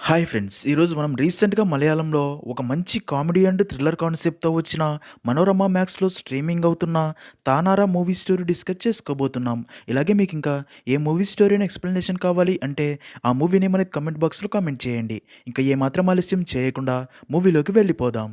Hi friends! ఈరోజు మనం రీసెంట్‌గా మలయాళంలో ఒక మంచి కామెడీ అండ్ థ్రిల్లర్ కాన్సెప్ట్‌తో వచ్చిన 'మనోరమ మ్యాక్స్‌లో స్ట్రీమింగ్ అవుతున్న 'తానారా' మూవీ స్టోరీ డిస్కస్ చేసుకోబోతున్నాం. ఇలాగే మీకింకా ఏ మూవీ స్టోరీ అని ఎక్స్‌ప్లనేషన్ కావాలి అంటే ఆ మూవీ నేమ్ అనేది కామెంట్ బాక్స్‌లో కామెంట్ చేయండి. ఇంకా ఏమాత్రం ఆలస్యం చేయకుండా మూవీలోకి వెళ్ళిపోదాం.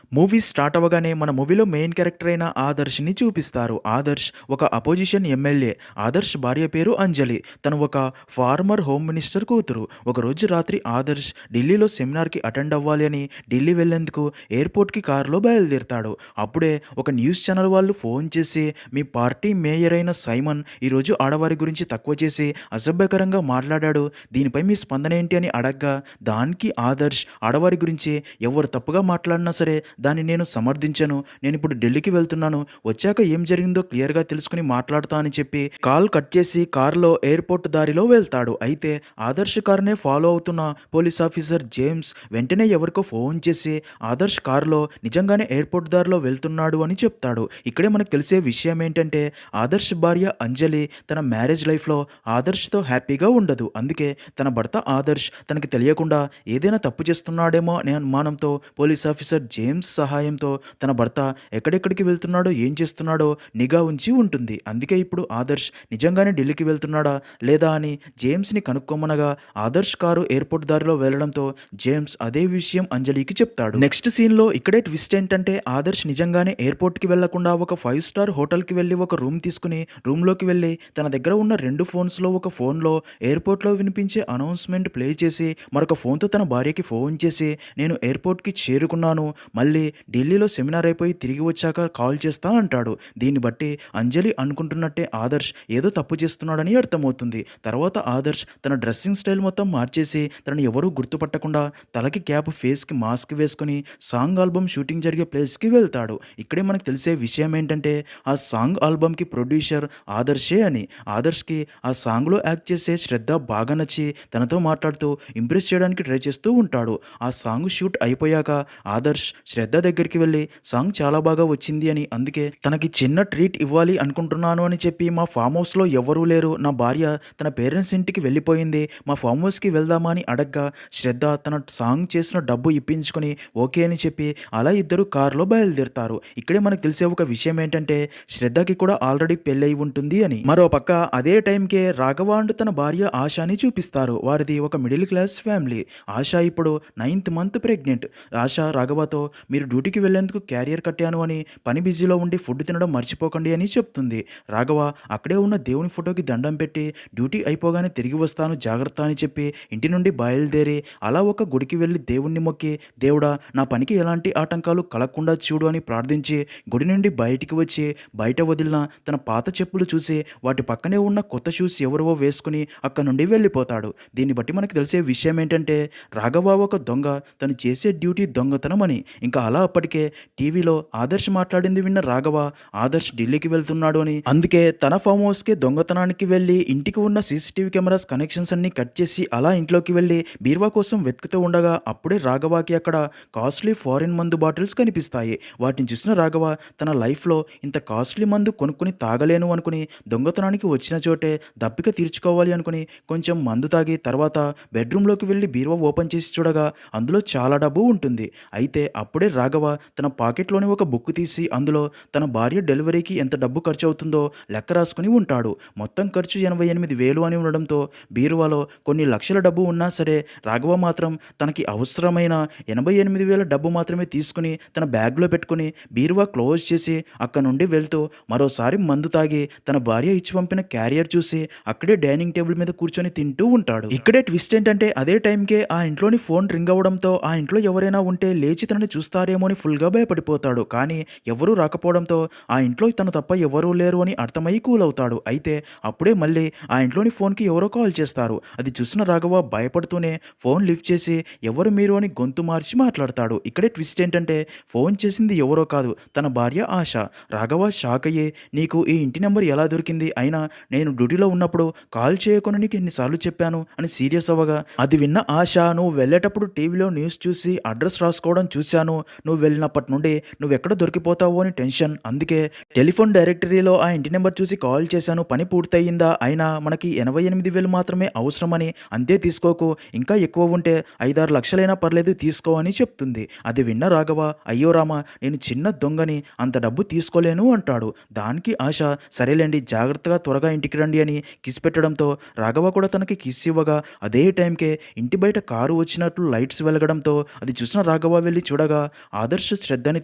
మూవీ స్టార్ట్ అవ్వగానే మన మూవీలో మెయిన్ క్యారెక్టర్ అయిన ఆదర్శ్‌ని చూపిస్తారు. ఆదర్శ్ ఒక అపోజిషన్ ఎమ్మెల్యే. ఆదర్శ్ భార్య పేరు అంజలి. తను ఒక ఫార్మర్ హోమ్ మినిస్టర్ కూతురు. ఒకరోజు రాత్రి ఆదర్శ్ ఢిల్లీలో సెమినార్‌కి అటెండ్ అవ్వాలి అని ఢిల్లీ వెళ్లేందుకు ఎయిర్‌పోర్ట్‌కి కారులో బయలుదేరతాడు. అప్పుడే ఒక న్యూస్ ఛానల్ వాళ్ళు ఫోన్ చేసి, "మీ పార్టీ మేయర్ అయిన సైమన్ ఈరోజు ఆడవారి గురించి తక్కువ చేసి అసభ్యకరంగా మాట్లాడాడు. దీనిపై మీ స్పందన ఏంటి?" అని అడగ్గా, దానికి ఆదర్శ్ ఆడవారి గురించి ఎవరు తప్పుగా మాట్లాడినా సరే దాన్ని నేను సమర్థించను. నేనిప్పుడు ఢిల్లీకి వెళ్తున్నాను. వచ్చాక ఏం జరిగిందో క్లియర్‌గా తెలుసుకొని మాట్లాడతా అని చెప్పి కాల్ కట్ చేసి కారులో ఎయిర్‌పోర్ట్ దారిలో వెళ్తాడు. అయితే ఆదర్శ్ కారునే ఫాలో అవుతున్న పోలీస్ ఆఫీసర్ జేమ్స్ వెంటనే ఎవరికో ఫోన్ చేసి ఆదర్శ్ కారులో నిజంగానే ఎయిర్‌పోర్ట్ దారిలో వెళ్తున్నాడు అని చెప్తాడు. ఇక్కడే మనకు తెలిసే విషయం ఏంటంటే ఆదర్శ్ భార్య అంజలి తన మ్యారేజ్ లైఫ్‌లో ఆదర్శ్‌తో హ్యాపీగా ఉండదు. అందుకే తన భర్త ఆదర్శ్ తనకి తెలియకుండా ఏదైనా తప్పు చేస్తున్నాడేమో అనే అనుమానంతో పోలీస్ ఆఫీసర్ జేమ్స్ సహాయంతో తన భర్త ఎక్కడెక్కడికి వెళ్తున్నాడో, ఏం చేస్తున్నాడో నిఘా ఉంచి ఉంటుంది. అందుకే ఇప్పుడు ఆదర్శ్ నిజంగానే ఢిల్లీకి వెళ్తున్నాడా లేదా అని జేమ్స్‌ని కనుక్కోమనగా ఆదర్శ్ కారు ఎయిర్‌పోర్ట్ దారిలో వెళ్ళడంతో జేమ్స్ అదే విషయం అంజలికి చెప్తాడు. నెక్స్ట్ సీన్‌లో ఇక్కడే ట్విస్ట్ ఏంటంటే ఆదర్శ్ నిజంగానే ఎయిర్‌పోర్ట్‌కి వెళ్లకుండా ఒక 5 స్టార్ హోటల్‌కి వెళ్లి ఒక రూమ్ తీసుకుని రూమ్‌లోకి వెళ్లి తన దగ్గర ఉన్న 2 ఫోన్స్‌లో ఒక ఫోన్‌లో ఎయిర్‌పోర్ట్‌లో వినిపించే అనౌన్స్‌మెంట్ ప్లే చేసి మరొక ఫోన్‌తో తన భార్యకి ఫోన్ చేసి, "నేను ఎయిర్‌పోర్ట్‌కి చేరుకున్నాను. మళ్ళీ ఢిల్లీలో సెమినార్ అయిపోయి తిరిగి వచ్చాక కాల్ చేస్తా" అంటాడు. దీన్ని బట్టి అంజలి అనుకుంటున్నట్టే ఆదర్శ్ ఏదో తప్పు చేస్తున్నాడని అర్థమవుతుంది. తర్వాత ఆదర్శ్ తన డ్రెస్సింగ్ స్టైల్ మొత్తం మార్చేసి తనని ఎవరూ గుర్తుపట్టకుండా తలకి క్యాప్, ఫేస్‌కి మాస్క్ వేసుకొని సాంగ్ ఆల్బమ్ షూటింగ్ జరిగే ప్లేస్‌కి వెళ్తాడు. ఇక్కడే మనకు తెలిసే విషయం ఏంటంటే ఆ సాంగ్ ఆల్బమ్‌కి ప్రొడ్యూసర్ ఆదర్శే అని. ఆదర్శ్‌కి ఆ సాంగ్‌లో యాక్ట్ చేసే శ్రద్ధ బాగా నచ్చి తనతో మాట్లాడుతూ ఇంప్రెస్ చేయడానికి ట్రై చేస్తూ ఉంటాడు. ఆ సాంగ్ షూట్ అయిపోయాక ఆదర్శ్ శ్రద్ధ దగ్గరికి వెళ్ళి సాంగ్ చాలా బాగా వచ్చింది అని, అందుకే తనకి చిన్న ట్రీట్ ఇవ్వాలి అనుకుంటున్నాను అని చెప్పి, "మా ఫామ్ హౌస్‌లో ఎవరూ లేరు. నా భార్య తన పేరెంట్స్ ఇంటికి వెళ్ళిపోయింది. మా ఫామ్ హౌస్‌కి వెళ్దామా?" అని అడగ్గా శ్రద్ధ తన సాంగ్ చేసిన డబ్బు ఇప్పించుకొని ఓకే అని చెప్పి అలా ఇద్దరు కారులో బయలుదేరుతారు. ఇక్కడే మనకు తెలిసే ఒక విషయం ఏంటంటే శ్రద్ధకి కూడా ఆల్రెడీ పెళ్ళయి ఉంటుంది అని. మరోపక్క అదే టైంకే రాఘవ అండ్ తన భార్య ఆశాని చూపిస్తారు. వారిది ఒక మిడిల్ క్లాస్ ఫ్యామిలీ. ఆశ ఇప్పుడు 9th మంత్ ప్రెగ్నెంట్. ఆశ రాఘవతో, "మీరు డ్యూటీకి వెళ్లేందుకు క్యారియర్ కట్టాను అని పని బిజీలో ఉండి ఫుడ్ తినడం మర్చిపోకండి" అని చెప్తుంది. రాఘవ అక్కడే ఉన్న దేవుని ఫోటోకి దండం పెట్టి, "డ్యూటీ అయిపోగానే తిరిగి వస్తాను జాగ్రత్త" అని చెప్పి ఇంటి నుండి బయలుదేరి అలా ఒక గుడికి వెళ్ళి దేవుణ్ణి మొక్కి, "దేవుడా, నా పనికి ఎలాంటి ఆటంకాలు కలగకుండా చూడు" అని ప్రార్థించి గుడి నుండి బయటికి వచ్చి బయట వదిలిన తన పాత చెప్పులు చూసి వాటి పక్కనే ఉన్న కొత్త షూస్ ఎవరివో వేసుకుని అక్కడి నుండి వెళ్ళిపోతాడు. దీన్ని బట్టి మనకు తెలిసే విషయం ఏంటంటే రాఘవ ఒక దొంగ, తను చేసే డ్యూటీ దొంగతనం అని. ఇంకా అలా అప్పటికే టీవీలో ఆదర్శ్ మాట్లాడింది విన్న రాఘవ ఆదర్శ్ ఢిల్లీకి వెళ్తున్నాడు అని, అందుకే తన ఫామ్ హౌస్‌కి దొంగతనానికి వెళ్ళి ఇంటికి ఉన్న సీసీటీవీ కెమెరాస్ కనెక్షన్స్ అన్ని కట్ చేసి అలా ఇంట్లోకి వెళ్ళి బీరువా కోసం వెతుకుతూ ఉండగా అప్పుడే రాఘవకి అక్కడ కాస్ట్లీ ఫారిన్ మందు బాటిల్స్ కనిపిస్తాయి. వాటిని చూసిన రాఘవ తన లైఫ్‌లో ఇంత కాస్ట్లీ మందు కొనుక్కొని తాగలేను అనుకుని దొంగతనానికి వచ్చిన చోటే దప్పిక తీర్చుకోవాలి అనుకుని కొంచెం మందు తాగి తర్వాత బెడ్రూమ్‌లోకి వెళ్ళి బీరువా ఓపెన్ చేసి చూడగా అందులో చాలా డబ్బు ఉంటుంది. అయితే అప్పుడే రాఘవ తన పాకెట్లోని ఒక బుక్ తీసి అందులో తన భార్య డెలివరీకి ఎంత డబ్బు ఖర్చు అవుతుందో లెక్క రాసుకుని ఉంటాడు. మొత్తం ఖర్చు 88,000 అని ఉండడంతో బీరువాలో కొన్ని లక్షల డబ్బు ఉన్నా సరే రాఘవ మాత్రం తనకి అవసరమైన 88,000 డబ్బు మాత్రమే తీసుకుని తన బ్యాగ్‌లో పెట్టుకుని బీరువా క్లోజ్ చేసి అక్కడి నుండి వెళ్తూ మరోసారి మందు తాగి తన భార్య ఇచ్చి పంపిన క్యారియర్ చూసి అక్కడే డైనింగ్ టేబుల్ మీద కూర్చొని తింటూ ఉంటాడు. ఇక్కడే ట్విస్ట్ ఏంటంటే అదే టైంకే ఆ ఇంట్లోని ఫోన్ రింగ్ అవ్వడంతో ఆ ఇంట్లో ఎవరైనా ఉంటే లేచి తనని చూస్తారేమో అని ఫుల్‌గా భయపడిపోతాడు. కానీ ఎవరూ రాకపోవడంతో ఆ ఇంట్లో తను తప్ప ఎవరూ లేరు అని అర్థమయ్యి కూల్ అవుతాడు. అయితే అప్పుడే మళ్ళీ ఆ ఇంట్లోని ఫోన్‌కి ఎవరో కాల్ చేస్తారు. అది చూసిన రాఘవ భయపడుతూనే ఫోన్ లిఫ్ట్ చేసి, "ఎవరు మీరు?" అని గొంతు మార్చి మాట్లాడతాడు. ఇక్కడే ట్విస్ట్ ఏంటంటే ఫోన్ చేసింది ఎవరో కాదు, తన భార్య ఆశ. రాఘవ షాక్ అయ్యి, "నీకు ఈ ఇంటి నెంబర్ ఎలా దొరికింది? అయినా నేను డ్యూటీలో ఉన్నప్పుడు కాల్ చేయకుండా నీకు ఎన్నిసార్లు చెప్పాను" అని సీరియస్ అవ్వగా, అది విన్న ఆశ, "నువ్వు వెళ్ళేటప్పుడు టీవీలో న్యూస్ చూసి అడ్రస్ రాసుకోవడం చూశాను. నువ్వు వెళ్ళినప్పటి నుండి నువ్వెక్కడ దొరికిపోతావో అని టెన్షన్. అందుకే టెలిఫోన్ డైరెక్టరీలో ఆ ఇంటి నెంబర్ చూసి కాల్ చేశాను. పని పూర్తయిందా? అయినా మనకి 88,000 మాత్రమే అవసరమని. అంతే తీసుకోకు. ఇంకా ఎక్కువ ఉంటే 5, 6 లక్షలైనా పర్లేదు తీసుకో అని చెప్తుంది. అది విన్న రాఘవ అయ్యో రామ! నేను చిన్న దొంగని అంత డబ్బు తీసుకోలేను అంటాడు. దానికి ఆశ సరేలెండి జాగ్రత్తగా త్వరగా ఇంటికి రండి అని కిస్ పెట్టడంతో రాఘవ కూడా తనకి కిస్ ఇవ్వగా అదే టైంకే ఇంటి బయట కారు వచ్చినట్లు లైట్స్ వెలగడంతో అది చూసిన రాఘవ వెళ్ళి చూడగా ఆదర్శ్ శ్రద్ధని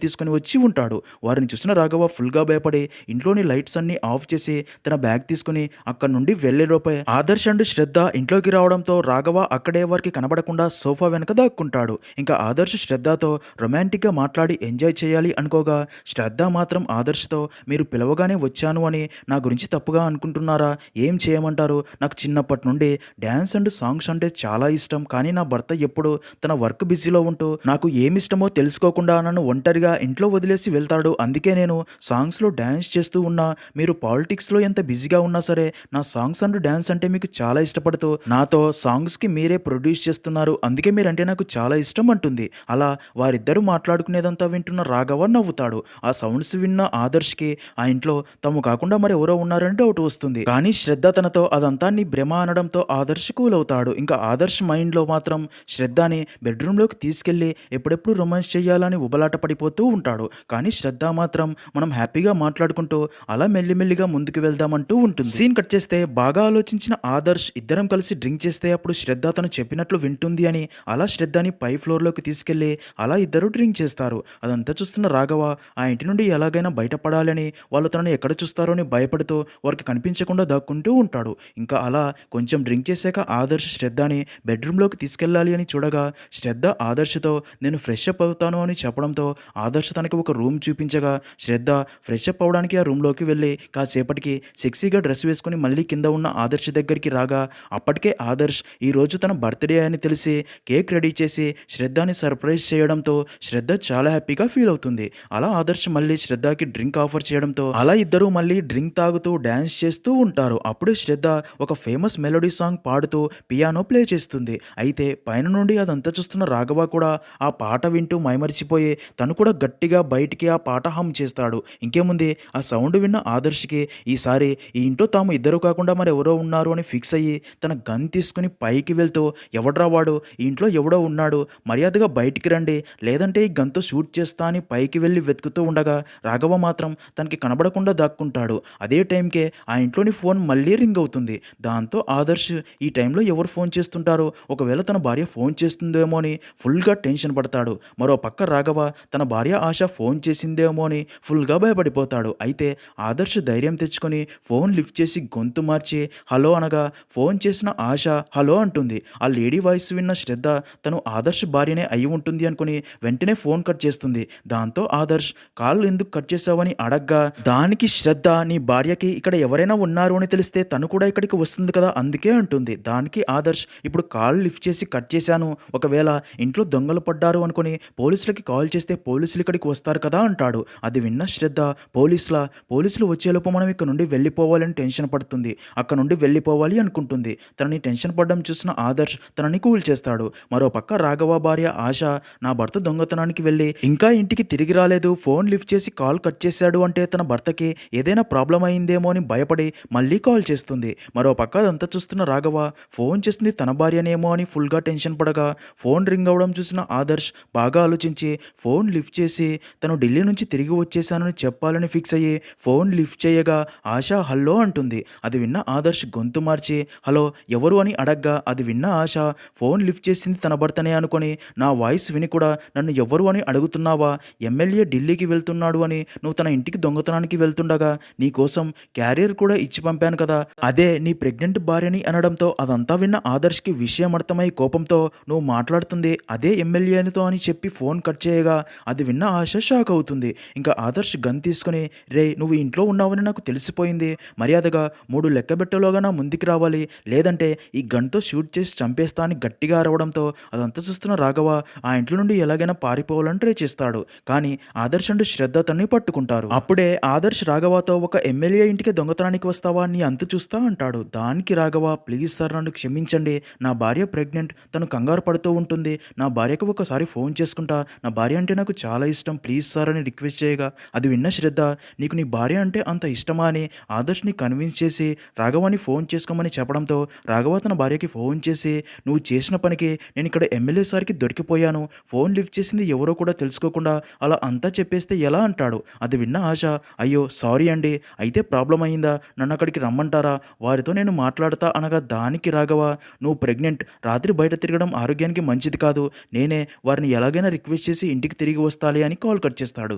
తీసుకుని వచ్చి ఉంటాడు. వారిని చూసిన రాఘవ ఫుల్గా భయపడి ఇంట్లోని లైట్స్ అన్ని ఆఫ్ చేసి తన బ్యాగ్ తీసుకుని అక్కడి నుండి వెళ్ళేలోపే ఆదర్శ్ అండ్ శ్రద్ధ ఇంట్లోకి రావడంతో రాఘవ అక్కడే వారికి కనబడకుండా సోఫా వెనక దాక్కుంటాడు. ఇంకా ఆదర్శ్ శ్రద్ధతో రొమాంటిక్గా మాట్లాడి ఎంజాయ్ చేయాలి అనుకోగా శ్రద్ధ మాత్రం ఆదర్శ్తో మీరు పిలవగానే వచ్చాను అని నా గురించి తప్పుగా అనుకుంటున్నారా? ఏం చేయమంటారు? నాకు చిన్నప్పటి నుండి డ్యాన్స్ అండ్ సాంగ్స్ అంటే చాలా ఇష్టం. కానీ నా భర్త ఎప్పుడు తన వర్క్ బిజీలో ఉంటూ నాకు ఏమిష్టమో తెలుసుకోకుండా నన్ను ఒంటరిగా ఇంట్లో వదిలేసి వెళ్తాడు. అందుకే నేను సాంగ్స్లో డ్యాన్స్ చేస్తూ ఉన్నా. మీరు పాలిటిక్స్లో ఎంత బిజీగా ఉన్నా సరే నా సాంగ్స్ అండ్ డ్యాన్స్ అంటే మీకు చాలా ఇష్టపడుతూ నాతో సాంగ్స్కి మీరే ప్రొడ్యూస్ చేస్తున్నారు. అందుకే మీరంటే నాకు చాలా ఇష్టం అంటుంది. అలా వారిద్దరూ మాట్లాడుకునేదంతా వింటున్న రాఘవ నవ్వుతాడు. ఆ సౌండ్స్ విన్న ఆదర్శ్కి ఆ ఇంట్లో తాము కాకుండా మరి ఎవరో ఉన్నారని డౌట్ వస్తుంది. కానీ శ్రద్ధ తనతో అదంతా నీ భ్రమ అనడంతో ఆదర్శ్ కూల్ అవుతాడు. ఇంకా ఆదర్శ్ మైండ్లో మాత్రం శ్రద్ధని బెడ్రూమ్లోకి తీసుకెళ్లి ఎప్పుడెప్పుడు రొమాన్స్ చేయాలని ఉబలాట పడిపోతూ ఉంటాడు. కానీ శ్రద్ధ మాత్రం మనం హ్యాపీగా మాట్లాడుకుంటూ అలా మెల్లిమెల్లిగా ముందుకు వెళ్దామంటూ ఉంటుంది. సీన్ కట్ చేస్తే బాగా ఆలోచించిన ఆదర్శ్ ఇద్దరం కలిసి డ్రింక్ చేస్తే అప్పుడు శ్రద్ధ తను చెప్పినట్లు వింటుంది అని అలా శ్రద్ధని పై ఫ్లోర్లోకి తీసుకెళ్లి అలా ఇద్దరు డ్రింక్ చేస్తారు. అదంతా చూస్తున్న రాఘవ ఆ ఇంటి నుండి ఎలాగైనా బయటపడాలని వాళ్ళు తనని ఎక్కడ చూస్తారో అని భయపడుతూ వారికి కనిపించకుండా దాక్కుంటూ ఉంటాడు. ఇంకా అలా కొంచెం డ్రింక్ చేశాక ఆదర్శ్ శ్రద్ధని బెడ్రూమ్లోకి తీసుకెళ్ళాలి అని చూడగా శ్రద్ధ ఆదర్శ్తో నేను ఫ్రెష్ అప్ అవుతాను అని చెప్పడంతో ఆదర్శ్ తనకి ఒక రూమ్ చూపించగా శ్రద్ధ ఫ్రెష్ అప్ అవడానికి ఆ రూమ్లోకి వెళ్ళి కాసేపటికి సెక్సీగా డ్రెస్ వేసుకుని మళ్ళీ కింద ఉన్న ఆదర్శ్ దగ్గరికి రాగా అప్పటికే ఆదర్శ్ ఈరోజు తన బర్త్డే అని తెలిసి కేక్ రెడీ చేసి శ్రద్ధని సర్ప్రైజ్ చేయడంతో శ్రద్ధ చాలా హ్యాపీగా ఫీల్ అవుతుంది. అలా ఆదర్శ్ మళ్ళీ శ్రద్ధకి డ్రింక్ ఆఫర్ చేయడంతో అలా ఇద్దరు మళ్ళీ డ్రింక్ తాగుతూ డ్యాన్స్ చేస్తూ ఉంటారు. అప్పుడే శ్రద్ధ ఒక ఫేమస్ మెలోడీ సాంగ్ పాడుతూ పియానో ప్లే చేస్తుంది. అయితే పైన నుండి అదంతా చూస్తున్న రాఘవ కూడా ఆ పాట వింటూ మైమరిచిపోయి తను కూడా గట్టిగా బయటికి ఆ పాట హమ్ చేస్తాడు. ఇంకేముంది ఆ సౌండ్ విన్న ఆదర్శ్కి ఈసారి ఈ ఇంట్లో తాము ఇద్దరు కాకుండా మరి ఎవరో ఉన్నారు అని ఫిక్స్ అయ్యి తన గన్ తీసుకుని పైకి వెళ్తూ ఎవడ్రా వాడు, ఈ ఇంట్లో ఎవడో ఉన్నాడు, మర్యాదగా బయటికి రండి లేదంటే ఈ గన్తో షూట్ చేస్తా అని పైకి వెళ్ళి వెతుకుతూ ఉండగా రాఘవ మాత్రం తనకి కనబడకుండా దాక్కుంటాడు. అదే టైంకే ఆ ఇంట్లోని ఫోన్ మళ్ళీ రింగ్ అవుతుంది. దాంతో ఆదర్శ్ ఈ టైంలో ఎవరు ఫోన్ చేస్తుంటారో, ఒకవేళ తన భార్య ఫోన్ చేస్తుందేమో అని ఫుల్గా టెన్షన్ పడతాడు. మరో పక్క రాఘవ తన భార్య ఆశ ఫోన్ చేసిందేమో అని ఫుల్గా భయపడిపోతాడు. అయితే ఆదర్శ్ ధైర్యం తెచ్చుకొని ఫోన్ లిఫ్ట్ చేసి గొంతు మార్చి హలో అనగా ఫోన్ చేసిన ఆశ హలో అంటుంది. ఆ లేడీ వాయిస్ విన్న శ్రద్ధ తను ఆదర్శ్ భార్యనే అయి ఉంటుంది అనుకుని వెంటనే ఫోన్ కట్ చేస్తుంది. దాంతో ఆదర్శ్ కాల్ ఎందుకు కట్ చేసావని అడగ్గా దానికి శ్రద్ధ నీ భార్యకి ఇక్కడ ఎవరైనా ఉన్నారు అని తెలిస్తే తను కూడా ఇక్కడికి వస్తుంది కదా అందుకే అంటుంది. దానికి ఆదర్శ్ ఇప్పుడు కాల్ లిఫ్ట్ చేసి కట్ చేశాను, ఒకవేళ ఇంట్లో దొంగలు పడ్డారు అనుకుని పోలీసులకి కాల్ చేస్తే పోలీసులు ఇక్కడికి వస్తారు కదా అంటాడు. అది విన్న శ్రద్ధ పోలీసులు వచ్చేలోపు మనం ఇక్కడ నుండి వెళ్ళిపోవాలని టెన్షన్ పడుతుంది. అక్కడ నుండి వెళ్ళిపోవాలి అనుకుంటుంది. తనని టెన్షన్ పడడం చూసిన ఆదర్శ్ తనని కూల్ చేస్తాడు. మరో పక్క రాఘవ భార్య ఆశ నా భర్త దొంగతనానికి వెళ్ళి ఇంకా ఇంటికి తిరిగి రాలేదు, ఫోన్ లిఫ్ట్ చేసి కాల్ కట్ చేశాడు అంటే తన భర్తకి ఏదైనా ప్రాబ్లం అయిందేమో అని భయపడి మళ్ళీ కాల్ చేస్తుంది. మరో పక్క అదంతా చూస్తున్న రాఘవ ఫోన్ చేస్తుంది తన భార్యనేమో అని ఫుల్గా టెన్షన్ పడగా ఫోన్ రింగ్ అవ్వడం చూసిన ఆదర్శ్ బాగా ఆలోచించి ఫోన్ లిఫ్ట్ చేసి తను ఢిల్లీ నుంచి తిరిగి వచ్చేసానని చెప్పాలని ఫిక్స్ అయ్యి ఫోన్ లిఫ్ట్ చేయగా ఆశ హలో అంటుంది. అది విన్న ఆదర్శ్ గొంతు మార్చి హలో ఎవరు అని అడగ్గా అది విన్న ఆశ ఫోన్ లిఫ్ట్ చేసింది తన భర్తనే అనుకొని నా వాయిస్ విని కూడా నన్ను ఎవరు అని అడుగుతున్నావా, ఎమ్మెల్యే ఢిల్లీకి వెళ్తున్నాడు అని నువ్వు తన ఇంటికి దొంగతనానికి వెళ్తుండగా నీకోసం క్యారియర్ కూడా ఇచ్చి పంపాను కదా, అదే నీ ప్రెగ్నెంట్ భార్యని అనడంతో అదంతా విన్న ఆదర్శ్కి విషయం అర్థమై కోపంతో నువ్వు మాట్లాడుతుంది అదే ఎమ్మెల్యేతో అని చెప్పి ఫోన్ కట్ చేయగా అది విన్న ఆశ షాక్ అవుతుంది. ఇంకా ఆదర్శ్ గన్ తీసుకుని రే నువ్వు ఇంట్లో ఉన్నావని నాకు తెలిసిపోయింది, మర్యాదగా 3 లెక్కబెట్టలోగా నా ముందుకు రావాలి లేదంటే ఈ గన్తో షూట్ చేసి చంపేస్తా అని గట్టిగా అరవడంతో అదంతా చూస్తున్న రాఘవ ఆ ఇంట్లో నుండి ఎలాగైనా పారిపోవాలని ట్రై చేస్తాడు. కానీ ఆదర్శ్ అండ్ శ్రద్ధ తన్ని పట్టుకుంటారు. అప్పుడే ఆదర్శ్ రాఘవతో ఒక ఎమ్మెల్యే ఇంటికి దొంగతనానికి వస్తావా నీ అంతు చూస్తా అంటాడు. దానికి రాఘవ ప్లీజ్ సార్ నన్ను క్షమించండి, నా భార్య ప్రెగ్నెంట్, తను కంగారు పడుతూ ఉంటుంది, నా భార్యకు ఒకసారి ఫోన్ చేసుకుంటా నా భార్య అంటే నాకు చాలా ఇష్టం ప్లీజ్ సార్ అని రిక్వెస్ట్ చేయగా అది విన్న శ్రద్ధ నీకు నీ భార్య అంటే అంత ఇష్టమా అని ఆదర్శ్ని కన్విన్స్ చేసి రాఘవాని ఫోన్ చేసుకోమని చెప్పడంతో రాఘవ తన భార్యకి ఫోన్ చేసి నువ్వు చేసిన పనికి నేను ఇక్కడ ఎమ్మెల్యే సార్కి దొరికిపోయాను, ఫోన్ లిఫ్ట్ చేసింది ఎవరో కూడా తెలుసుకోకుండా అలా అంతా చెప్పేస్తే ఎలా అంటాడు. అది విన్న ఆశ అయ్యో సారీ అండి, అయితే ప్రాబ్లం అయిందా, నన్ను అక్కడికి రమ్మంటారా, వారితో నేను మాట్లాడతా అనగా దానికి రాఘవ నువ్వు ప్రెగ్నెంట్, రాత్రి బయట తిరగడం ఆరోగ్యానికి మంచిది కాదు, నేనే వారిని ఎలాగైనా రిక్వెస్ట్ చేసి ఇంటికి తిరిగి వస్తాలి అని కాల్ కట్ చేస్తాడు.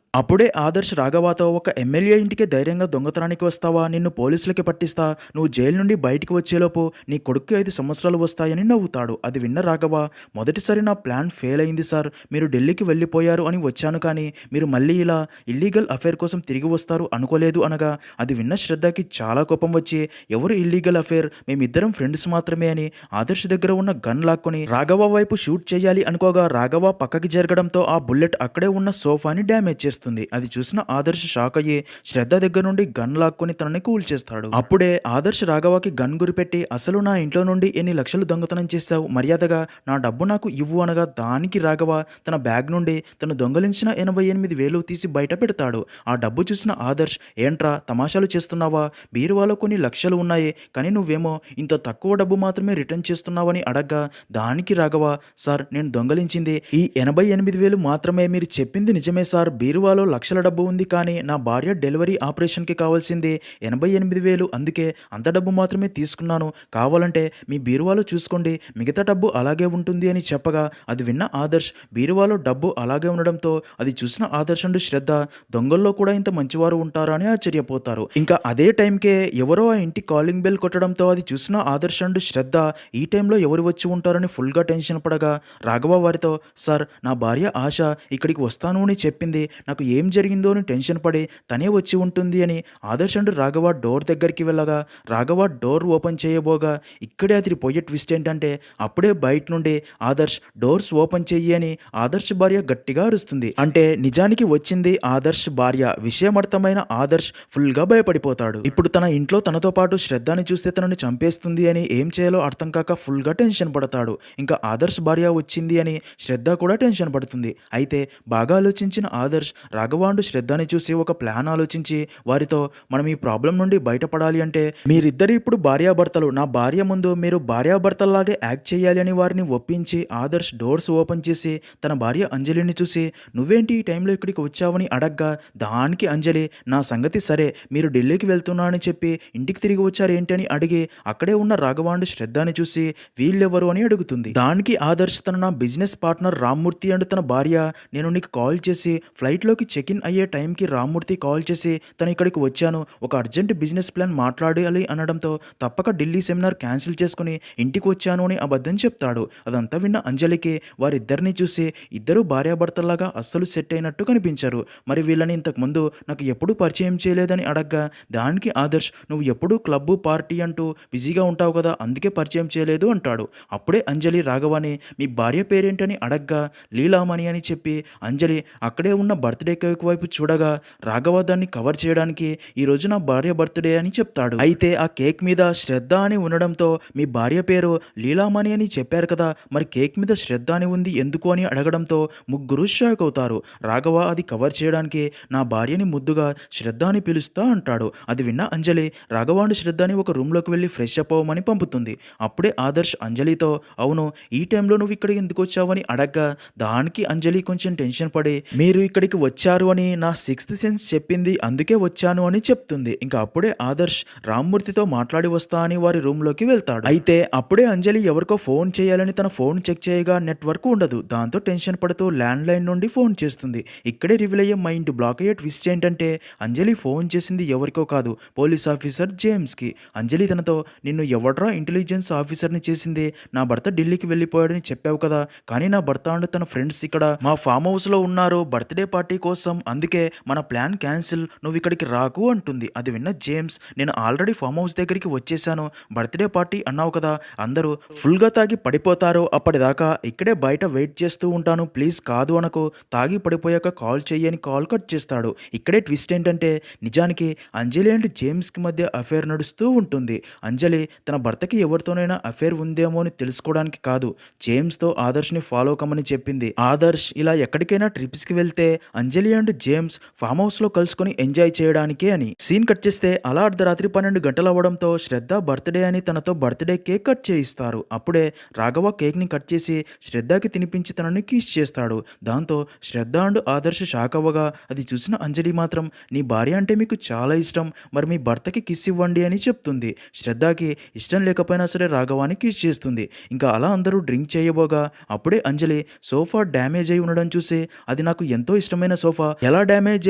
అప్పుడే ఆదర్శ్ రాఘవతో ఒక ఎమ్మెల్యే ఇంటికి ధైర్యంగా దొంగతనానికి వస్తావా, నిన్ను పోలీసులకి పట్టిస్తా, నువ్వు జైలు నుండి బయటికి వచ్చేలోపు నీ కొడుక్కి 5 సంవత్సరాలు వస్తాయని నవ్వుతాడు. అది విన్న రాఘవ మొదటిసారి నా ప్లాన్ ఫెయిల్ అయింది సార్, మీరు ఢిల్లీకి వెళ్ళిపోయారు అని వచ్చాను కానీ మీరు మళ్ళీ ఇలా ఇల్లీగల్ అఫైర్ కోసం తిరిగి వస్తారు అనుకోలేదు అనగా అది విన్న శ్రద్ధకి చాలా కోపం వచ్చి ఎవరు ఇల్లీగల్ అఫైర్, మేమిద్దరం ఫ్రెండ్స్ మాత్రమే అని ఆదర్శ్ దగ్గర ఉన్న గన్ లాక్కొని రాఘవ వైపు షూట్ చేయాలి అనుకోగా రాఘవ పక్కకి జరగడంతో ఆ బుల్లెట్ అక్కడే ఉన్న సోఫాని డ్యామేజ్ చేస్తుంది. అది చూసిన ఆదర్శ్ షాక్ అయ్యి శ్రద్ధ దగ్గర నుండి గన్ లాక్కొని తనని కూల్ చేస్తాడు. అప్పుడే ఆదర్శ్ రాఘవకి గన్ గురిపెట్టి అసలు నా ఇంట్లో నుండి ఎన్ని లక్షలు దొంగతనం చేశావు, మర్యాదగా నా డబ్బు నాకు ఇవ్వు అనగా దానికి రాఘవ తన బ్యాగ్ నుండి తను దొంగలించిన 88,000 తీసి బయట పెడతాడు. ఆ డబ్బు చూసిన ఆదర్శ్ ఏంట్రా తమాషాలు చేస్తున్నావా, బీరువాలో కొన్ని లక్షలు ఉన్నాయి కానీ నువ్వేమో ఇంత తక్కువ డబ్బు మాత్రమే రిటర్న్ చేస్తున్నావని అడగ్గా దానికి రాఘవ సార్ నేను దొంగలించింది ఈ 88,000 మాత్రమే, మీరు చెప్పింది నిజమే సార్, బీరువాలో లక్షల డబ్బు ఉంది కానీ నా భార్య డెలివరీ ఆపరేషన్కి కావాల్సింది 88,000, అందుకే అంత డబ్బు మాత్రమే తీసుకున్నాను, కావాలంటే మీ బీరువాలో చూసుకోండి మిగతా డబ్బు అలాగే ఉంటుంది అని చెప్పగా అది విన్న ఆదర్శ్ బీరువాలో డబ్బు అలాగే ఉండడంతో అది చూసిన ఆదర్శ్ అండ్ శ్రద్ధ దొంగల్లో కూడా ఇంత మంచివారు ఉంటారా అని ఆశ్చర్యపోతారు. ఇంకా అదే టైంకే ఎవరో ఆ ఇంటి కాలింగ్ బెల్ కొట్టడంతో అది చూసిన ఆదర్శ్ అండ్ శ్రద్ధ ఈ టైంలో ఎవరు వచ్చి ఉంటారని ఫుల్గా టెన్షన్ పడగా రాఘవ వారితో సార్ నా భార్య ఆశ ఇక్కడికి వస్తాను అని చెప్పింది, నాకు ఏం జరిగిందో అని టెన్షన్ పడి తనే వచ్చి ఉంటుంది అని ఆదర్శ్ అండ్ రాఘవ డోర్ దగ్గరికి వెళ్ళగా రాఘవ డోర్ ఓపెన్ చేయబోగా ఇక్కడే అది పోయే ట్విస్ట్ ఏంటంటే అప్పుడే బయట నుండి ఆదర్శ్ డోర్స్ ఓపెన్ చెయ్యి అని ఆదర్శ్ భార్య గట్టిగా అరుస్తుంది. అంటే నిజానికి వచ్చింది ఆదర్శ్ భార్య. విషయం అర్థమైన ఆదర్శ్ ఫుల్గా భయపడిపోతాడు. ఇప్పుడు తన ఇంట్లో తనతో పాటు శ్రద్ధని చూస్తే తనని చంపేస్తుంది అని ఏం చేయాలో అర్థం కాక ఫుల్గా టెన్షన్ పడతాడు. ఇంకా ఆదర్శ్ భార్య వచ్చింది అని శ్రద్ధ కూడా టెన్షన్ పడుతుంది. అయితే బాగా ఆలోచించిన ఆదర్శ్ రాఘవాండు శ్రద్ధని చూసి ఒక ప్లాన్ ఆలోచించి వారితో మనం ఈ ప్రాబ్లం నుండి బయటపడాలి అంటే మీరిద్దరు ఇప్పుడు భార్యాభర్తలు, నా భార్య ముందు మీరు భార్యాభర్తల్లాగే యాక్ట్ చేయాలి అని వారిని ఒప్పించి ఆదర్శ్ డోర్స్ ఓపెన్ చేసి తన భార్య అంజలిని చూసి నువ్వేంటి ఈ టైంలో ఇక్కడికి వచ్చావని అడగ్గా దానికి అంజలి నా సంగతి సరే, మీరు ఢిల్లీకి వెళ్తున్నా అని చెప్పి ఇంటికి తిరిగి వచ్చారు ఏంటి అని అడిగి అక్కడే ఉన్న రాఘవాండు శ్రద్ధని చూసి వీళ్ళెవరు అని అడుగుతుంది. దానికి ఆదర్శ్ తన నా బిజినెస్ పార్ట్నర్ రామ్మూర్తి అండ్ తన భార్య, నేను నీకు కాల్ చేసి ఫ్లైట్లోకి చెక్ ఇన్ అయ్యే టైంకి రామ్మూర్తి కాల్ చేసి తను ఇక్కడికి వచ్చాను, ఒక అర్జెంట్ బిజినెస్ ప్లాన్ మాట్లాడాలి అనడంతో తప్పక ఢిల్లీ సెమినార్ క్యాన్సిల్ చేసుకుని ఇంటికి వచ్చాను అని అబద్ధం చెప్తాడు. అదంతా విన్న అంజలికి వారిద్దరిని చూసి ఇద్దరు భార్యాభర్తల్లాగా అస్సలు సెట్ అయినట్టు కనిపించారు. మరి వీళ్ళని ఇంతకుముందు నాకు ఎప్పుడు పరిచయం చేయలేదని అడగ్గా దానికి ఆదర్శ్ నువ్వు ఎప్పుడు క్లబ్బు పార్టీ అంటూ బిజీగా ఉంటావు కదా అందుకే పరిచయం చేయలేదు అంటాడు. అప్పుడే అంజలి రాఘవాని మీ భార్య పేరేంటని అడగ్గా లీలామణి అని చెప్పి అంజలి అక్కడే ఉన్న బర్త్డే కేక్ వైపు చూడగా రాఘవ దాన్ని కవర్ చేయడానికి ఈ రోజు నా భార్య బర్త్డే అని చెప్తాడు. అయితే ఆ కేక్ మీద శ్రద్ధ అని ఉండడంతో మీ భార్య పేరు లీలామణి అని చెప్పారు కదా, మరి కేక్ మీద శ్రద్ధ అని ఉంది ఎందుకు అని అడగడంతో ముగ్గురు షాక్ అవుతారు. రాఘవ అది కవర్ చేయడానికి నా భార్యని ముద్దుగా శ్రద్ధ అని పిలుస్తా అంటాడు. అది విన్న అంజలి రాఘవాండు శ్రద్ధని ఒక రూమ్లోకి వెళ్ళి ఫ్రెష్ అప్ అవ్వమని పంపుతుంది. అప్పుడే ఆదర్శ్ అంజలితో అవును ఈ టైంలో నువ్వు ఇక్కడికి ఎందుకు వచ్చావని అడగ్గా దానికి అంజలి కొంచెం టెన్షన్ పడి మీరు ఇక్కడికి వచ్చారు అని నా సిక్స్త్ సెన్స్ చెప్పింది అందుకే వచ్చాను అని చెప్తుంది. ఇంకా అప్పుడే ఆదర్శ్ రామ్మూర్తితో మాట్లాడి వస్తా అని వారి రూమ్లోకి వెళ్తాడు. అయితే అప్పుడే అంజలి ఎవరికో ఫోన్ చేయాలని తన ఫోన్ చెక్ చేయగా నెట్వర్క్ ఉండదు. దాంతో టెన్షన్ పడుతూ ల్యాండ్ లైన్ నుండి ఫోన్ చేస్తుంది. ఇక్కడే రివీల్ అయ్యే మైండ్ బ్లాక్ అయ్యే ట్విస్ట్ ఏంటంటే అంజలి ఫోన్ చేసింది ఎవరికో కాదు, పోలీస్ ఆఫీసర్ జేమ్స్కి. అంజలి తనతో నిన్ను ఎవడ్రా ఇంటెలిజెన్స్ ఆఫీసర్ని చేసింది, నా భర్త ఢిల్లీకి వెళ్ళిపోయాడని చెప్పావు కదా, కానీ నా భర్త అండ్ తన ఫ్రెండ్స్ ఇక్కడ మా ఫామ్ హౌస్లో ఉన్నారు బర్త్డే పార్టీ కోసం, అందుకే మన ప్లాన్ క్యాన్సిల్, నువ్వు ఇక్కడికి రాకు అంటుంది. అది విన్న జేమ్స్ నేను ఆల్రెడీ ఫామ్ హౌస్ దగ్గరికి వచ్చేసాను, బర్త్డే పార్టీ అన్నావు కదా, అందరూ ఫుల్గా తాగి పడిపోతారు, అప్పటిదాకా ఇక్కడే బయట వెయిట్ చేస్తూ ఉంటాను, ప్లీజ్ కాదు అనకు, తాగి పడిపోయాక కాల్ చెయ్యని కాల్ కట్ చేస్తాడు. ఇక్కడే ట్విస్ట్ ఏంటంటే నిజానికి అంజలి అండ్ జేమ్స్కి మధ్య అఫేర్ నడుస్తూ ఉంటుంది. అంజలి తన భర్తకి ఎవరితోనైనా అఫేర్ ఉందేమో అని తెలుసుకోవడానికి కాదు, జేమ్స్తో ఆదర్శ్ని ఫాలో కమ్మని చెప్పింది. ఆదర్శ్ ఆదర్శ్ ఇలా ఎక్కడికైనా ట్రిప్స్కి వెళ్తే అంజలి అండ్ జేమ్స్ ఫామ్ హౌస్లో కలుసుకొని ఎంజాయ్ చేయడానికే అని. సీన్ కట్ చేస్తే అలా అర్ధరాత్రి 12 గంటలు అవ్వడంతో శ్రద్ధ బర్త్డే అని తనతో బర్త్డే కేక్ కట్ చేయిస్తారు. అప్పుడే రాఘవ కేక్ని కట్ చేసి శ్రద్ధకి తినిపించి తనని కిస్ చేస్తాడు. దాంతో శ్రద్ధ అండ్ ఆదర్శ్ షాక్ అవ్వగా అది చూసిన అంజలి మాత్రం నీ భార్య అంటే మీకు చాలా ఇష్టం, మరి మీ భర్తకి కిస్ ఇవ్వండి అని చెప్తుంది. శ్రద్ధకి ఇష్టం లేకపోయినా సరే రాఘవాన్ని కిస్ చేస్తుంది. ఇంకా అలా అందరూ డ్రింక్ చేయబోగా అప్పుడే అంజలి సోఫా డ్యామేజ్ అయి ఉండడం చూసి అది నాకు ఎంతో ఇష్టమైన సోఫా ఎలా డ్యామేజ్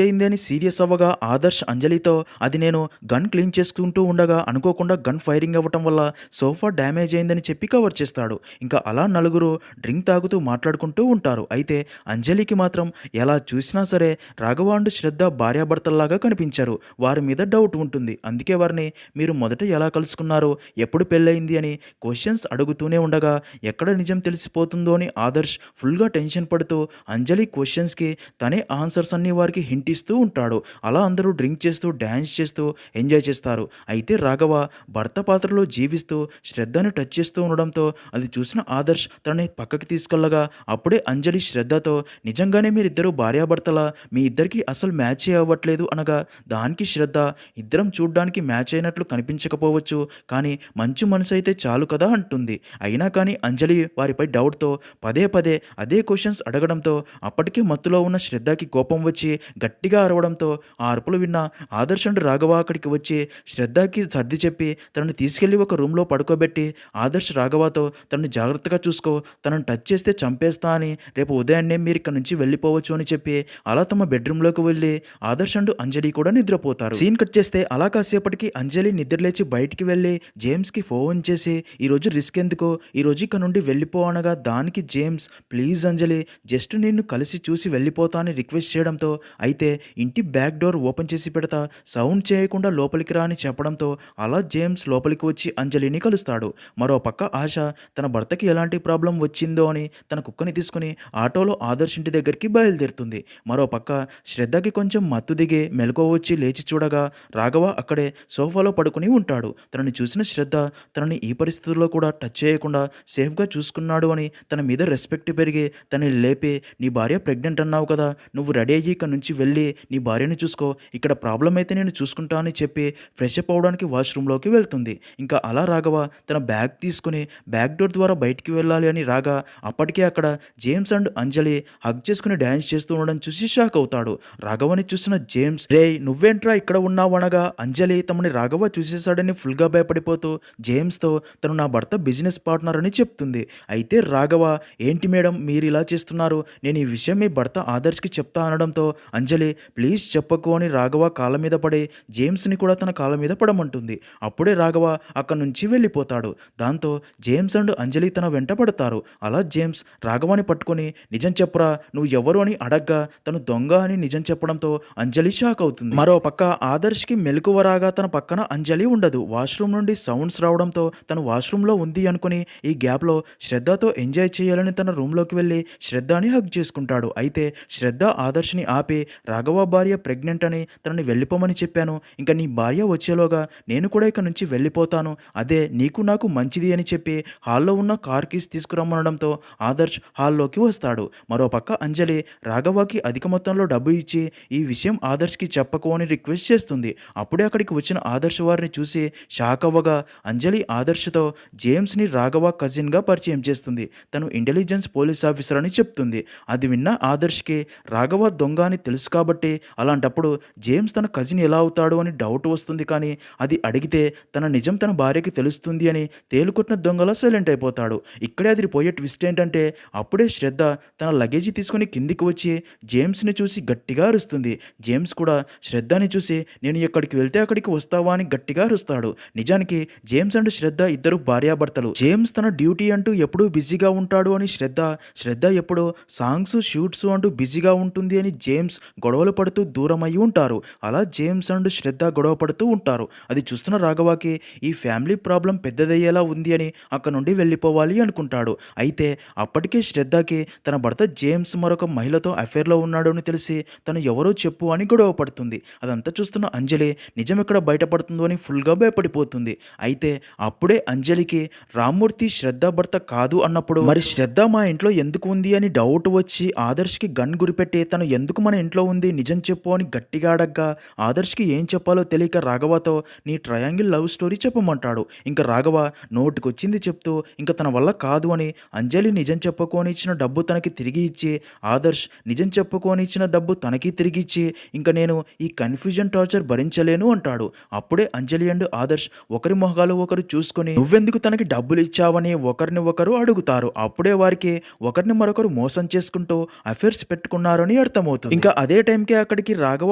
అయింది అని సీరియస్ అవ్వగా ఆదర్శ్ అంజలితో అది నేను గన్ క్లీన్ చేసుకుంటూ ఉండగా అనుకోకుండా గన్ ఫైరింగ్ అవ్వటం వల్ల సోఫా డ్యామేజ్ అయిందని చెప్పి కవర్ చేస్తాడు. ఇంకా అలా నలుగురు డ్రింక్ తాగుతూ మాట్లాడుకుంటూ ఉంటారు. అయితే అంజలికి మాత్రం ఎలా చూసినా సరే రాఘవ అండ్ శ్రద్ధ భార్యాభర్తల్లాగా కనిపించారు. వారి మీద డౌట్ ఉంటుంది. అందుకే వారిని మీరు మొదట ఎలా కలుసుకున్నారు, ఎప్పుడు పెళ్ళయింది అని క్వశ్చన్స్ అడుగుతూనే ఉండగా ఎక్కడ నిజం తెలిసిపోతుందో అని ఆదర్శ్ ఫుల్గా టెన్షన్ పడుతూ అంజలి క్వశ్చన్స్కి తనే ఆన్సర్స్ అన్ని వారికి హింట్ ఇస్తూ ఉంటాడు. అలా అందరూ డ్రింక్ చేస్తూ డ్యాన్స్ చేస్తూ ఎంజాయ్ చేస్తారు. అయితే రాఘవ భర్త పాత్రలో జీవిస్తూ శ్రద్ధని టచ్ చేస్తూ ఉండడంతో అది చూసిన ఆదర్శ్ తనని పక్కకి తీసుకెళ్ళగా అప్పుడే అంజలి శ్రద్ధతో నిజంగానే మీరిద్దరూ భార్యాభర్తలా, మీ ఇద్దరికి అసలు మ్యాచ్ అవ్వట్లేదు అనగా దానికి శ్రద్ధ ఇద్దరం చూడ్డానికి మ్యాచ్ అయినట్లు కనిపించకపోవచ్చు, కానీ మంచి మనసు అయితే చాలు కదా అంటుంది. అయినా కానీ అంజలి వారిపై డౌట్తో పదే పదే అదే క్వశ్చన్స్ అడగడంతో అప్పటికే మత్తులో ఉన్న శ్రద్ధకి కోపం వచ్చి గట్టిగా అరవడంతో ఆ అరుపులు విన్న ఆదర్శ్ అండ్ రాఘవ అక్కడికి వచ్చి శ్రద్ధకి సర్ది చెప్పి తనని తీసుకెళ్లి ఒక రూమ్లో పడుకోబెట్టి ఆదర్శ్ రాఘవతో తనని జాగ్రత్తగా చూసుకో, తనని టచ్ చేస్తే చంపేస్తా అని, రేపు ఉదయాన్నే మీరు ఇక్కడ నుంచి వెళ్ళిపోవచ్చు అని చెప్పి అలా తమ బెడ్రూమ్లోకి వెళ్ళి ఆదర్శ్ అండ్ అంజలి కూడా నిద్రపోతారు. సీన్ కట్ చేస్తే అలా కాసేపటికి అంజలి నిద్రలేచి బయటికి వెళ్ళి జేమ్స్కి ఫోన్ చేసి ఈరోజు రిస్క్ ఎందుకో, ఈరోజు ఇక్కడ నుండి వెళ్ళిపో అనగా దానికి జేమ్స్ ప్లీజ్ అంజలి జస్ట్ నిన్ను కలిసి చూసి వెళ్ళిపోతా అని రిక్వెస్ట్ చేయడంతో అయితే ఇంటి బ్యాక్ డోర్ ఓపెన్ చేసి పెడతా సౌండ్ చేయకుండా లోపలికి రా అని చెప్పడంతో అలా జేమ్స్ లోపలికి వచ్చి అంజలిని కలుస్తాడు. మరో పక్క ఆశ తన భర్తకి ఎలాంటి ప్రాబ్లం వచ్చిందో అని తన కుక్కని తీసుకుని ఆటోలో ఆదర్శ్ ఇంటి దగ్గరికి బయలుదేరుతుంది. మరో పక్క శ్రద్ధకి కొంచెం మత్తు దిగి మెలకువ వచ్చి లేచి చూడగా రాఘవ అక్కడే సోఫాలో పడుకుని ఉంటాడు. తనని చూసిన శ్రద్ధ తనని ఈ పరిస్థితుల్లో కూడా టచ్ చేయకుండా సేఫ్గా చూసుకున్నాడు అని తన మీద రెస్పెక్ట్ పెరిగి తనని లేపి నీ భార్య ప్రెగ్నెంట్ అన్నావు కదా, నువ్వు రెడీ అయ్యి ఇక్కడ నుంచి వెళ్ళి నీ భార్యని చూసుకో, ఇక్కడ ప్రాబ్లం అయితే నేను చూసుకుంటా అని చెప్పి ఫ్రెష్ అప్ అవడానికి వాష్రూమ్లోకి వెళ్తుంది. ఇంకా అలా రాఘవ తన బ్యాగ్ తీసుకుని బ్యాక్ డోర్ ద్వారా బయటికి వెళ్ళాలి అని రాగా అప్పటికే అక్కడ జేమ్స్ అండ్ అంజలి హగ్ చేసుకుని డ్యాన్స్ చేస్తూ ఉండడం చూసి షాక్ అవుతాడు. రాఘవని చూసిన జేమ్స్ రే నువ్వేంట్రా ఇక్కడ ఉన్నావు అనగా అంజలి తమని రాఘవ చూసేశాడని ఫుల్గా భయపడిపోతూ జేమ్స్తో తను నా భర్త బిజినెస్ పార్ట్నర్ అని చెప్తుంది. అయితే రాఘవ ఏంటి మేడం మీరు ఇలా చేస్తున్నారు, నేను ఈ విషయం మీ భర్త ఆదర్శ్కి చెప్తా అనడంతో అంజలి ప్లీజ్ చెప్పకు అని రాఘవ కాళ్ళ మీద పడి జేమ్స్ని కూడా తన కాళ్ళ మీద పడమంటుంది. అప్పుడే రాఘవ అక్కడి నుంచి వెళ్ళిపోతాడు. దాంతో జేమ్స్ అండ్ అంజలి తన వెంట పడతారు. అలా జేమ్స్ రాఘవాని పట్టుకొని నిజం చెప్పరా నువ్వు ఎవరు అని అడగ్గా తను దొంగ అని నిజం చెప్పడంతో అంజలి షాక్ అవుతుంది. మరో పక్క ఆదర్శ్కి మెలకువ రాగా తన పక్కన అంజలి ఉండదు. వాష్రూమ్ నుండి సౌండ్స్ రావడంతో తను వాష్రూమ్లో ఉంది అనుకుని ఈ గ్యాప్లో శ్రద్ధతో ఎంజాయ్ చేయాలని తన రూమ్లోకి వెళ్ళి శ్రద్ధని హగ్ చేసుకుంటాడు. అయితే శ్రద్ధ ఆదర్శ్ని ఆపి రాఘవ భార్య ప్రెగ్నెంట్ అని తనని వెళ్ళిపోమని చెప్పాను, ఇంకా నీ భార్య వచ్చేలోగా నేను కూడా ఇక్కడ నుంచి వెళ్ళిపోతాను, అదే నీకు నాకు మంచిది అని చెప్పి హాల్లో ఉన్న కార్ కీస్ తీసుకురమ్మనడంతో ఆదర్శ్ హాల్లోకి వస్తాడు. మరోపక్క అంజలి రాఘవకి అధిక మొత్తంలో డబ్బు ఇచ్చి ఈ విషయం ఆదర్శ్కి చెప్పకు అని రిక్వెస్ట్ చేస్తుంది. అప్పుడే అక్కడికి వచ్చిన ఆదర్శ్ వారిని చూసి షాక్ అవ్వగా అంజలి ఆదర్శ్తో జేమ్స్ని రాఘవ కజిన్గా పరిచయం చేస్తుంది. తను ఇంటెలిజెన్స్ పోలీస్ ఆఫీసర్ అని చెప్తుంది. అది విన్న ఆదర్శ్కి రాఘవ దొంగ అని తెలుసు కాబట్టి అలాంటప్పుడు జేమ్స్ తన కజిన్ ఎలా అవుతాడు అని డౌట్ వస్తుంది. కానీ అది అడిగితే తన నిజం తన భార్యకి తెలుస్తుంది అని తేలుకొట్టిన దొంగలా సైలెంట్ అయిపోతాడు. ఇక్కడే అది పోయే ట్విస్ట్ ఏంటంటే అప్పుడే శ్రద్ధ తన లగేజీ తీసుకుని కిందికి వచ్చి జేమ్స్ని చూసి గట్టిగా అరుస్తుంది. జేమ్స్ కూడా శ్రద్ధని చూసి నేను ఎక్కడికి వెళ్తే అక్కడికి వస్తావా అని గట్టిగా అరుస్తాడు. నిజానికి జేమ్స్ అండ్ శ్రద్ధ ఇద్దరు భార్యాభర్తలు. జేమ్స్ తన డ్యూటీ అంటూ ఎప్పుడూ బిజీగా ఉంటాడు అని శ్రద్ధ ఎప్పుడూ సాంగ్స్ షూట్స్ అంటూ బిజీగా ఉంటుంది అని జేమ్స్ గొడవలు పడుతూ దూరం అయి ఉంటారు. అలా జేమ్స్ అండ్ శ్రద్ధ గొడవ పడుతూ ఉంటారు. అది చూస్తున్న రాఘవకి ఈ ఫ్యామిలీ ప్రాబ్లం పెద్దదయ్యేలా ఉంది అని అక్కడ నుండి వెళ్ళిపోవాలి అనుకుంటాడు. అయితే అప్పటికే శ్రద్ధకి తన భర్త జేమ్స్ మరొక మహిళతో అఫేర్లో ఉన్నాడు అని తెలిసి తను ఎవరో చెప్పు అని గొడవ పడుతుంది. అదంతా చూస్తున్న అంజలి నిజం ఎక్కడ బయటపడుతుందో అని ఫుల్గా భయపడిపోతుంది. అయితే అప్పుడే అంజలికి రామ్మూర్తి శ్రద్ధ భర్త కాదు అన్నప్పుడు మరి శ్రద్ధ మా ఇంట్లో ఎందుకు ఉంది అని అని డౌట్ వచ్చి ఆదర్శ్‌కి గన్ గురిపెట్టి తను ఎందుకు మన ఇంట్లో ఉంది నిజం చెప్పు అని గట్టిగా అడగ్గా ఆదర్శ్‌కి ఏం చెప్పాలో తెలియక రాఘవతో నీ ట్రయాంగిల్ లవ్ స్టోరీ చెప్పమంటాడు. ఇంక రాఘవ నోటికొచ్చింది చెప్తూ ఇంక తన వల్ల కాదు అని అంజలి నిజం చెప్పుకొని ఇచ్చిన డబ్బు తనకి తిరిగి ఇచ్చి, ఆదర్శ్ నిజం చెప్పుకొని ఇచ్చిన డబ్బు తనకి తిరిగిచ్చి, ఇంక నేను ఈ కన్‌ఫ్యూజన్ టార్చర్ భరించలేను అంటాడు. అప్పుడే అంజలి అండ్ ఆదర్శ్ ఒకరి మొహాలు ఒకరు చూసుకొని నువ్వెందుకు తనకి డబ్బులు ఇచ్చావని ఒకరిని ఒకరు అడుగుతారు. అప్పుడే వారికి ఒకరిని మరొకరు మోసం చేసుకుంటూ అఫైర్స్ పెట్టుకున్నారని అర్థమవుతుంది. ఇంకా అదే టైంకే అక్కడికి రాఘవ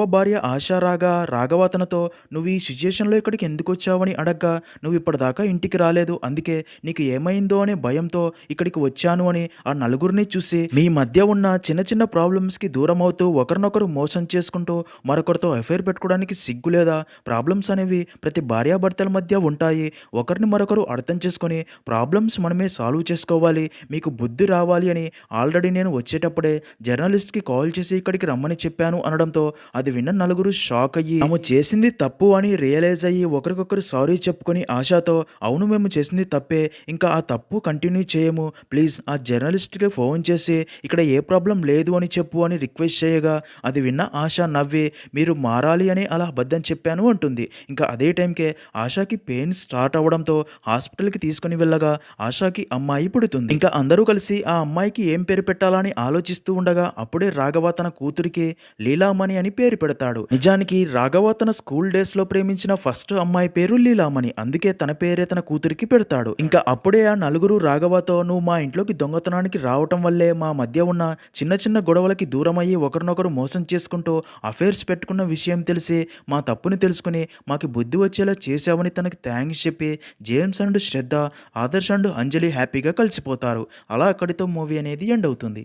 భార్య ఆశ రాగా రాఘవ తనతో నువ్వు ఈ సిచ్యుయేషన్‌లో ఇక్కడికి ఎందుకు వచ్చావని అడగ్గా నువ్వు ఇప్పటిదాకా ఇంటికి రాలేదు. అందుకే నీకు ఏమైందో అనే భయంతో ఇక్కడికి వచ్చాను అని ఆ నలుగురిని చూసి మీ మధ్య ఉన్న చిన్న చిన్న ప్రాబ్లమ్స్‌కి దూరమవుతూ ఒకరినొకరు మోసం చేసుకుంటూ మరొకరితో అఫైర్ పెట్టుకోవడానికి సిగ్గు లేదా? ప్రాబ్లమ్స్ అనేవి ప్రతి భార్యాభర్తల మధ్య ఉంటాయి. ఒకరిని మరొకరు అర్థం చేసుకొని ప్రాబ్లమ్స్ మనమే సాల్వ్ చేసుకోవాలి. మీకు బుద్ధి రావాలి అని ఆల్రెడీ నేను వచ్చేటప్పుడే జర్నలిస్ట్‌కి కాల్ చేసి ఇక్కడికి రమ్మని చెప్పాను అనడంతో అది విన్న నలుగురు షాక్ అయ్యి తాము చేసింది తప్పు అని రియలైజ్ అయ్యి ఒకరికొకరు సారీ చెప్పుకొని ఆశతో అవును మేము చేసింది తప్పే. ఇంకా ఆ తప్పు కంటిన్యూ చేయము. ప్లీజ్ ఆ జర్నలిస్ట్‌కి ఫోన్ చేసి ఇక్కడ ఏ ప్రాబ్లం లేదు అని చెప్పు అని రిక్వెస్ట్ చేయగా అది విన్న ఆశ నవ్వి మీరు మారాలి అని అలా అబద్ధం చెప్పాను అంటుంది. ఇంకా అదే టైంకే ఆశకి పెయిన్ స్టార్ట్ అవ్వడంతో హాస్పిటల్‌కి తీసుకొని వెళ్ళగా ఆశకి అమ్మాయి పుడుతుంది. ఇంకా అందరూ కలిసి ఆ అమ్మాయికి ఏం పేరు పెట్టాలని ఆలోచిస్తూ ఉండగా అప్పుడే రాఘవ తన కూతురికి లీలామణి అని పేరు పెడతాడు. నిజానికి రాఘవ తన స్కూల్ డేస్‌లో ప్రేమించిన ఫస్ట్ అమ్మాయి పేరు లీలామణి. అందుకే తన పేరే తన కూతురికి పెడతాడు. ఇంకా అప్పుడే ఆ నలుగురు రాఘవతో నువ్వు మా ఇంట్లోకి దొంగతనానికి రావటం వల్లే మా మధ్య ఉన్న చిన్న చిన్న గొడవలకి దూరమయ్యి ఒకరినొకరు మోసం చేసుకుంటూ అఫైర్స్ పెట్టుకున్న విషయం తెలిసి మా తప్పుని తెలుసుకుని మాకు బుద్ధి వచ్చేలా చేశావని తనకి థ్యాంక్స్ చెప్పి James and Shraddha, Adarsh and Anjali హ్యాపీగా కలిసిపోతారు. అలా అక్కడితో మూవీ అనేది ఎండ్ అవుతుంది.